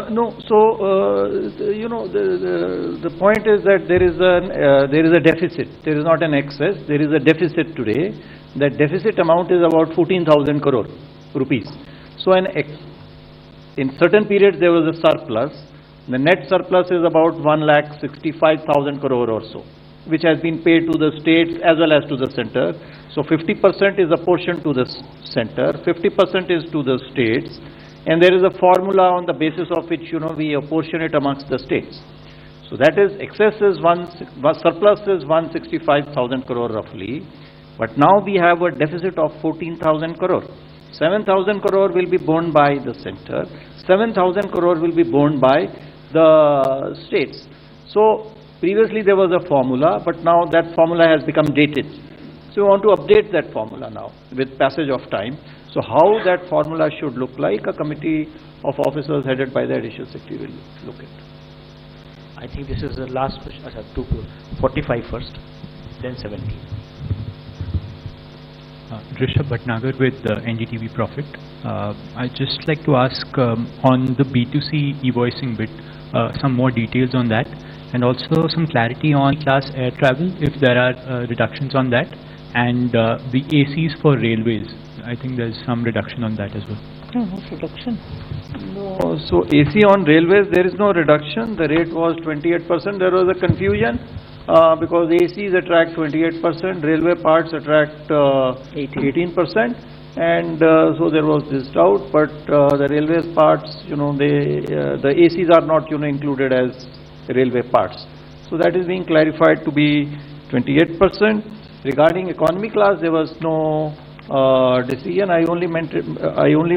No. So you know, the point is that there is a deficit. There is not an excess. There is a deficit today. That deficit amount is about 14,000 crore rupees. So in certain periods there was a surplus. The net surplus is about 1,65,000 crore or so, which has been paid to the states as well as to the center. So 50% is apportioned to the center, 50% is to the states, and there is a formula on the basis of which, you know, we apportion it amongst the states. So that is, excess is surplus is 165,000 crore roughly, but now we have a deficit of 14,000 crore. 7,000 crore will be borne by the center, 7,000 crore will be borne by the states. So Previously there was a formula, but now that formula has become dated. So we want to update that formula now with passage of time. So how that formula should look like, a committee of officers headed by the Additional Secretary will look at. I think this is the last question. 45 first, then 17. Rishabh Bhatnagar with NDTV Profit. I'd just like to ask on the B2C e-voicing bit, some more details on that, and also some clarity on class air travel, if there are reductions on that, and the ACs for railways. I think there's some reduction on that as well. No, no reduction. No, so AC on railways, there is no reduction. The rate was 28%. There was a confusion because ACs attract 28%, railway parts attract 18%, and so there was this doubt. But the railways parts, the ACs are not, included as railway parts. So that is being clarified to be 28%. Regarding economy class, there was no decision. I only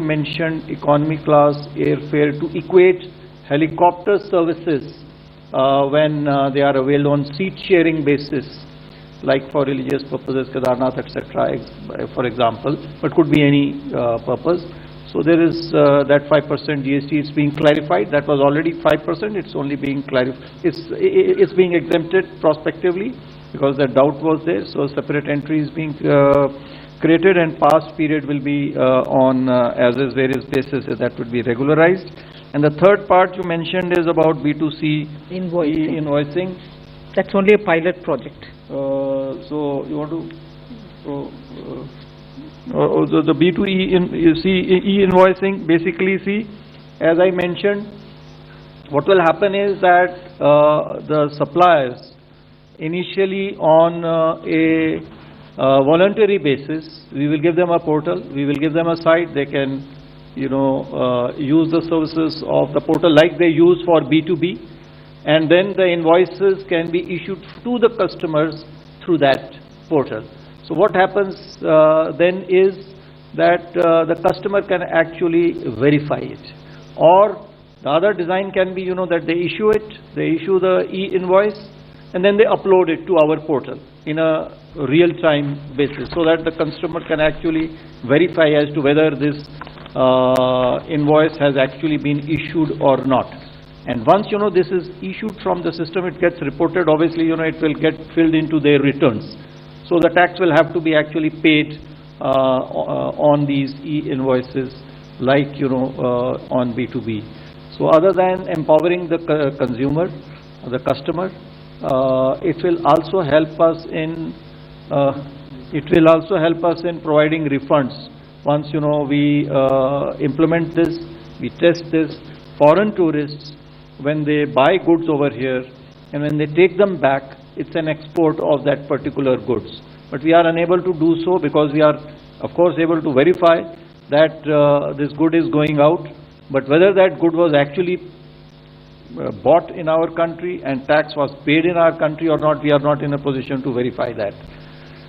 mentioned economy class airfare to equate helicopter services when they are availed on seat sharing basis, like for religious purposes, Kedarnath, etc., for example, but could be any purpose. So there is that 5% GST is being clarified. That was already 5%. It's only being clarified. It's being exempted prospectively because the doubt was there. So a separate entry is being created, and past period will be on as is various basis that would be regularized. And the third part you mentioned is about B2C invoicing. That's only a pilot project. So you want to the B2E e-invoicing, basically, see, as I mentioned, what will happen is that the suppliers initially on a voluntary basis, we will give them a portal, we will give them a site, they can use the services of the portal like they use for B2B, and then the invoices can be issued to the customers through that portal. So what happens then is that the customer can actually verify it, or the other design can be that they issue it, they issue the e-invoice, and then they upload it to our portal in a real-time basis, so that the customer can actually verify as to whether this invoice has actually been issued or not. And once this is issued from the system, it gets reported. Obviously, it will get filled into their returns. So the tax will have to be actually paid on these e-invoices, like on B2B. So other than empowering the consumer, the customer, it will also help us in providing refunds. Once we implement this, we test this. Foreign tourists, when they buy goods over here and when they take them back, it's an export of that particular goods. But we are unable to do so because we are, of course, able to verify that this good is going out, but whether that good was actually bought in our country and tax was paid in our country or not, we are not in a position to verify that.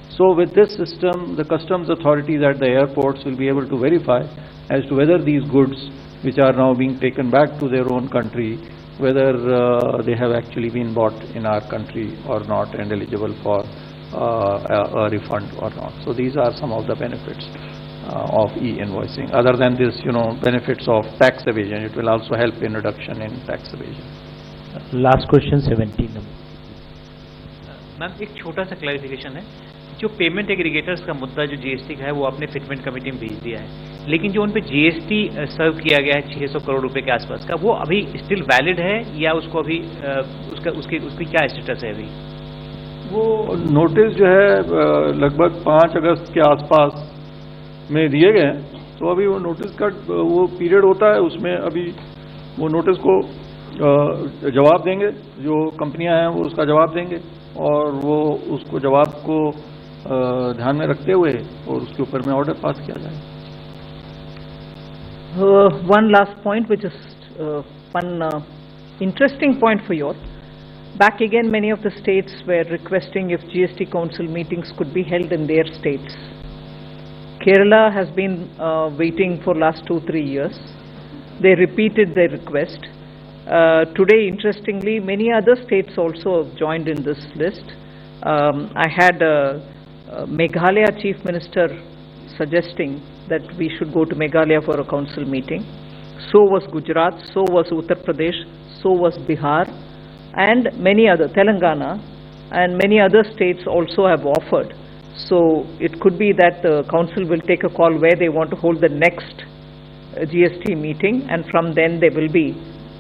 So with this system, the customs authorities at the airports will be able to verify as to whether these goods which are now being taken back to their own country, whether they have actually been bought in our country or not and eligible for a refund or not. So these are some of the benefits of e-invoicing. Other than this, benefits of tax evasion, it will also help in reduction in tax evasion. Last question 17. Ma'am एक छोटा सा clarification है, जो payment aggregators का मुद्दा जो GST का है वो आपने फिटमेंट कमेटी में भेज दिया है, लेकिन जो उन पे जीएसटी सर्व किया गया है 600 करोड़ रुपए के आसपास का, वो अभी स्टिल वैलिड है या उसको अभी उसकी क्या स्टेटस है अभी? वो नोटिस जो है लगभग 5 अगस्त के आसपास में दिए गए हैं, तो अभी वो नोटिस का वो पीरियड होता है, उसमें अभी वो नोटिस को जवाब देंगे, जो कंपनियां हैं वो उसका जवाब देंगे और वो उसको जवाब को ध्यान में रखते हुए और उसके ऊपर में ऑर्डर पास किया जाए. One last point, which is one interesting point for you all. Back again, many of the states were requesting if GST Council meetings could be held in their states. Kerala has been waiting for last 2-3 years. They repeated their request. Today, interestingly, many other states also have joined in this list. I had Meghalaya Chief Minister suggesting that we should go to Meghalaya for a council meeting. So was Gujarat, so was Uttar Pradesh, so was Bihar, and many other, Telangana, and many other states also have offered. So it could be that the council will take a call where they want to hold the next GST meeting, and from then they will be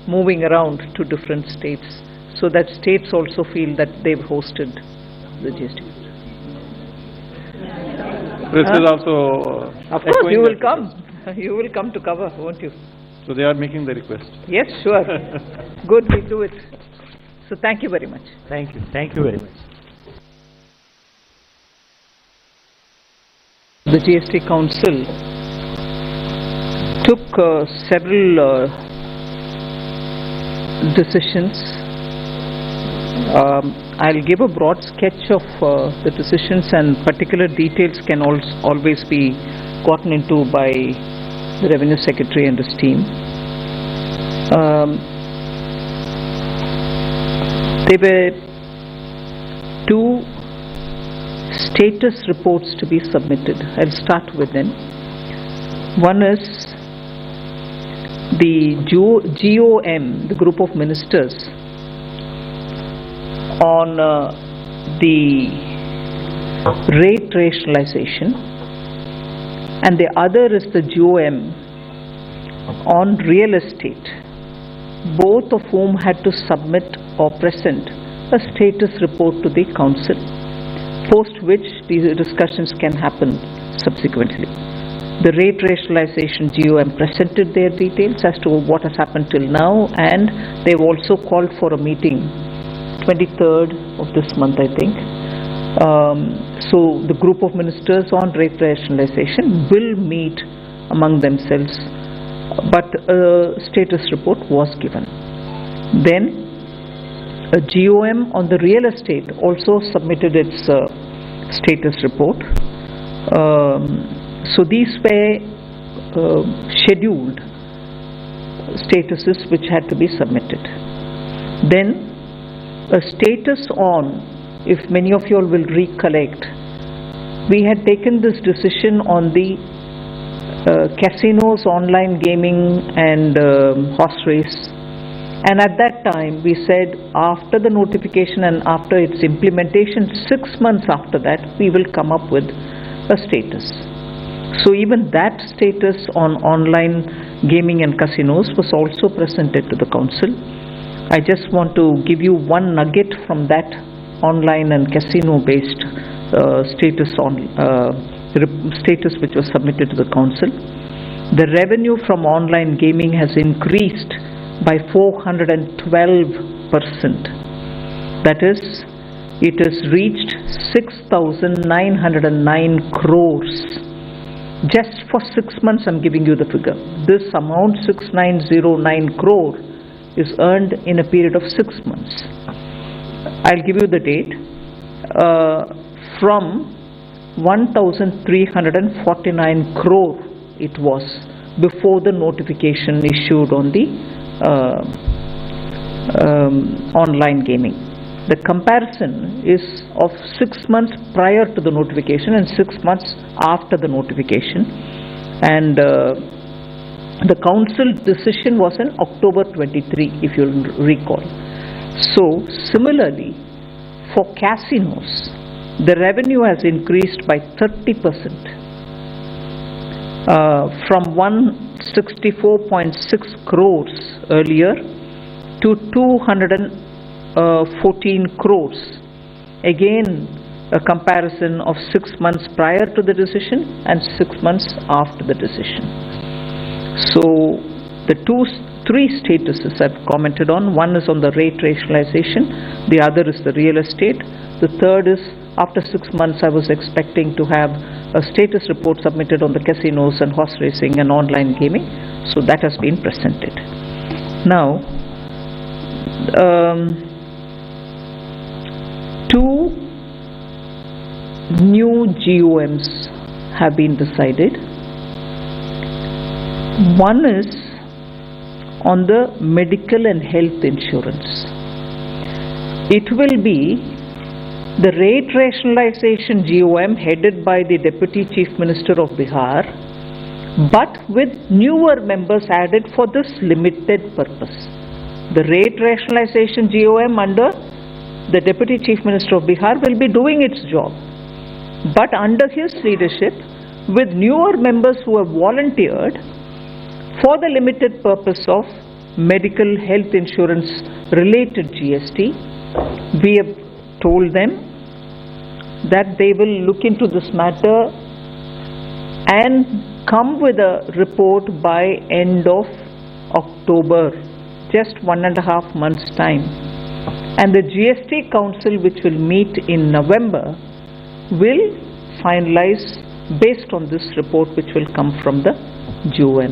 moving around to different states, so that states also feel that they've hosted the GST. This is also of course, you will come. You will come to cover, won't you? So they are making the request. Yes, sure. Good, we'll do it. So thank you very much. Thank you. Thank you very much. The GST Council took several decisions. I'll give a broad sketch of the decisions, and particular details can always be gotten into by the Revenue Secretary and his team. There were 2 status reports to be submitted. I'll start with them. One is the GOM, the group of ministers, on the rate rationalization, and the other is the GOM on real estate, both of whom had to submit or present a status report to the council, post which these discussions can happen subsequently. The rate rationalization GOM presented their details as to what has happened till now, and they've also called for a meeting 23rd of this month, I think. So the group of ministers on rate rationalization will meet among themselves, but a status report was given. Then a GOM on the real estate also submitted its status report. So these were scheduled statuses which had to be submitted. Then a status on, if many of you all will recollect, we had taken this decision on the casinos, online gaming and horse race. And at that time we said after the notification and after its implementation, 6 months after that, we will come up with a status. So even that status on online gaming and casinos was also presented to the council. I just want to give you one nugget from that online and casino based status which was submitted to the council. The revenue from online gaming has increased by 412%. That is, it has reached 6,909 crores. Just for 6 months I'm giving you the figure. This amount, 6,909 crore, is earned in a period of 6 months. I'll give you the date. From 1,349 crore it was before the notification issued on the online gaming. The comparison is of 6 months prior to the notification and 6 months after the notification, and the council decision was in October 23, if you recall. So similarly, for casinos, the revenue has increased by 30%, from 164.6 crores earlier to 214 crores. Again, a comparison of 6 months prior to the decision and 6 months after the decision. So the three statuses I've commented on. One is on the rate rationalization, the other is the real estate, the third is after 6 months I was expecting to have a status report submitted on the casinos and horse racing and online gaming. So that has been presented. Now, 2 new GOMs have been decided. One is on the medical and health insurance. It will be the rate rationalization GOM headed by the Deputy Chief Minister of Bihar, but with newer members added for this limited purpose. The rate rationalization GOM under the Deputy Chief Minister of Bihar will be doing its job, but under his leadership, with newer members who have volunteered for the limited purpose of medical health insurance related GST. We have told them that they will look into this matter and come with a report by end of October, just 1.5 months' time. And the GST Council, which will meet in November, will finalize based on this report which will come from the GOM.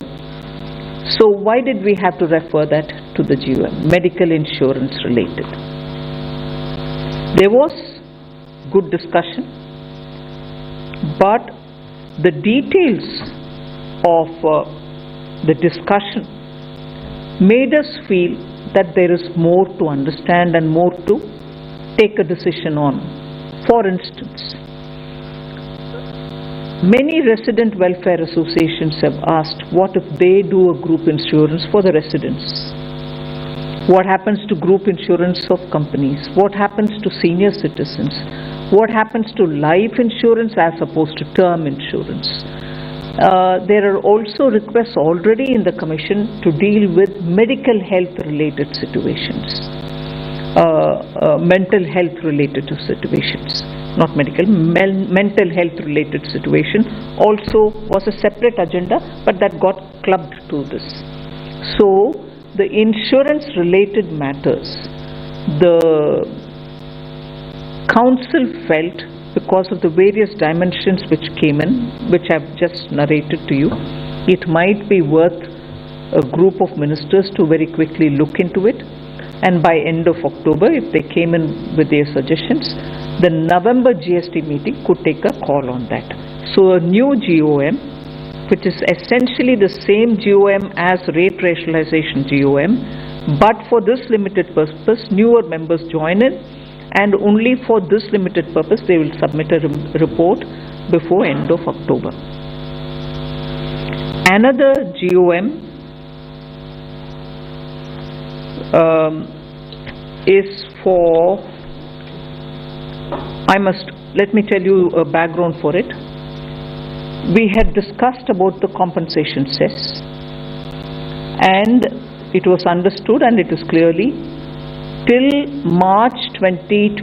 So why did we have to refer that to the GOM? Medical insurance related. There was good discussion, but the details of the discussion made us feel that there is more to understand and more to take a decision on. For instance, many resident welfare associations have asked, what if they do a group insurance for the residents? What happens to group insurance of companies? What happens to senior citizens? What happens to life insurance as opposed to term insurance? There are also requests already in the Commission to deal with medical health related situations, mental health related situations. Not medical, mental health related situation also was a separate agenda, but that got clubbed to this. So the insurance related matters, the Council felt, because of the various dimensions which came in, which I've just narrated to you, it might be worth a group of ministers to very quickly look into it, and by end of October, if they came in with their suggestions, the November GST meeting could take a call on that. So a new GOM, which is essentially the same GOM as rate rationalization GOM, but for this limited purpose, newer members join in, and only for this limited purpose they will submit a report before end of October. Another GOM is for, let me tell you a background for it. We had discussed about the compensation cess, and it was understood, and it is clearly till March 2020